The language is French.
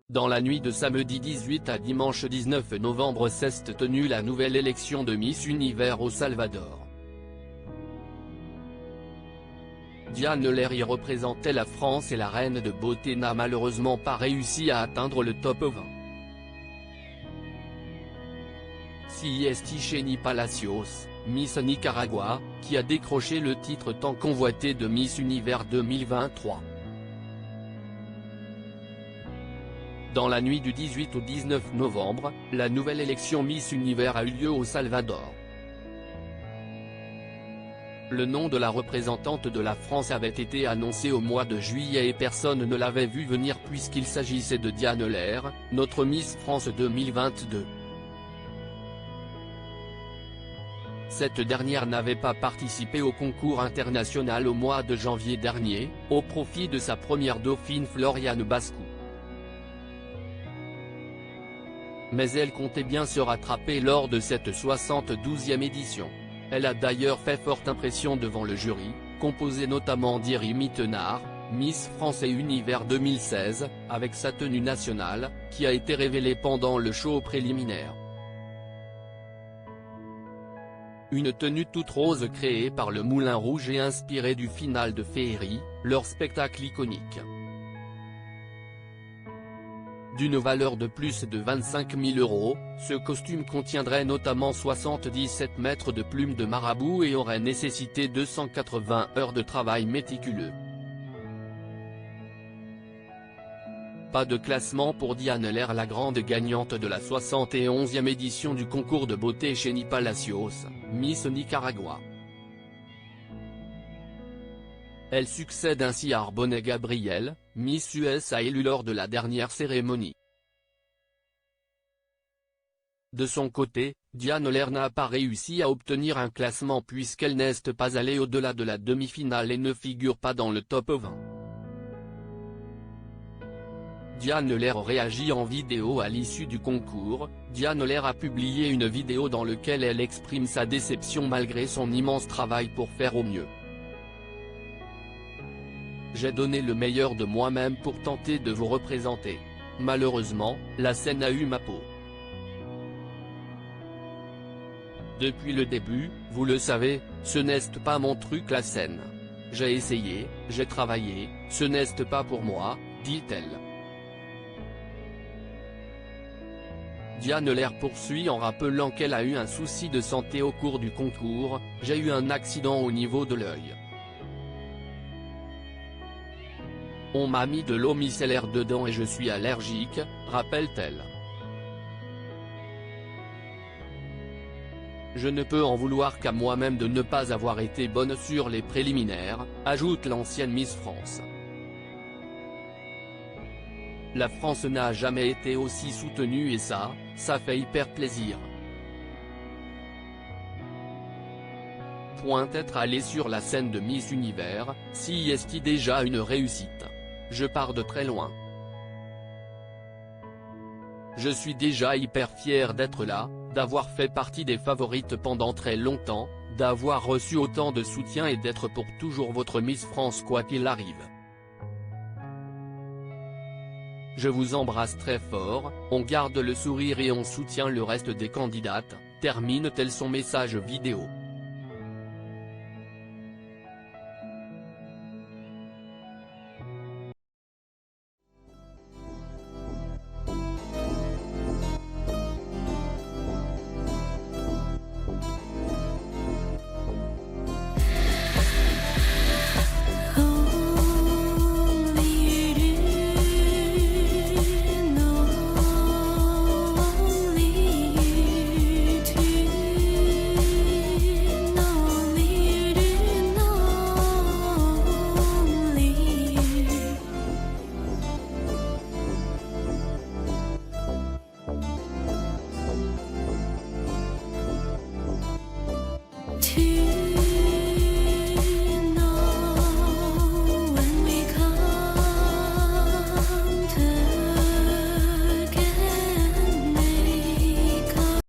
Dans la nuit de samedi 18 à dimanche 19 novembre s'est tenue la nouvelle élection de Miss Univers au Salvador. Diane Lair y représentait la France et la reine de beauté n'a malheureusement pas réussi à atteindre le top 20. Ciesty Palacios, Miss Nicaragua, qui a décroché le titre tant convoité de Miss Univers 2023. Dans la nuit du 18 au 19 novembre, la nouvelle élection Miss Univers a eu lieu au Salvador. Le nom de la représentante de la France avait été annoncé au mois de juillet et personne ne l'avait vu venir puisqu'il s'agissait de Diane Lair, notre Miss France 2022. Cette dernière n'avait pas participé au concours international au mois de janvier dernier, au profit de sa première dauphine Floriane Bascou. Mais elle comptait bien se rattraper lors de cette 72e édition. Elle a d'ailleurs fait forte impression devant le jury, composé notamment d'Iri Mittenard, Miss France et Univers 2016, avec sa tenue nationale, qui a été révélée pendant le show préliminaire. Une tenue toute rose créée par le Moulin Rouge et inspirée du final de Féerie, leur spectacle iconique. D'une valeur de plus de 25 000 €, ce costume contiendrait notamment 77 mètres de plumes de marabout et aurait nécessité 280 heures de travail méticuleux. Pas de classement pour Diane Lair, la grande gagnante de la 71e édition du concours de beauté Ciesty Palacios, Miss Nicaragua. Elle succède ainsi à Arbonne Gabriel, Miss USA élue lors de la dernière cérémonie. De son côté, Diane Lair n'a pas réussi à obtenir un classement puisqu'elle n'est pas allée au-delà de la demi-finale et ne figure pas dans le top 20. Diane Lair réagit en vidéo à l'issue du concours. Diane Lair a publié une vidéo dans laquelle elle exprime sa déception malgré son immense travail pour faire au mieux. J'ai donné le meilleur de moi-même pour tenter de vous représenter. Malheureusement, la scène a eu ma peau. Depuis le début, vous le savez, ce n'est pas mon truc la scène. J'ai essayé, j'ai travaillé, ce n'est pas pour moi, dit-elle. Diane Lair poursuit en rappelant qu'elle a eu un souci de santé au cours du concours. J'ai eu un accident au niveau de l'œil. On m'a mis de l'eau micellaire dedans et je suis allergique, rappelle-t-elle. Je ne peux en vouloir qu'à moi-même de ne pas avoir été bonne sur les préliminaires, ajoute l'ancienne Miss France. La France n'a jamais été aussi soutenue et ça fait hyper plaisir. Être allé sur la scène de Miss Univers, si est déjà une réussite. Je pars de très loin. Je suis déjà hyper fier d'être là, d'avoir fait partie des favorites pendant très longtemps, d'avoir reçu autant de soutien et d'être pour toujours votre Miss France quoi qu'il arrive. Je vous embrasse très fort, on garde le sourire et on soutient le reste des candidates, termine-t-elle son message vidéo. To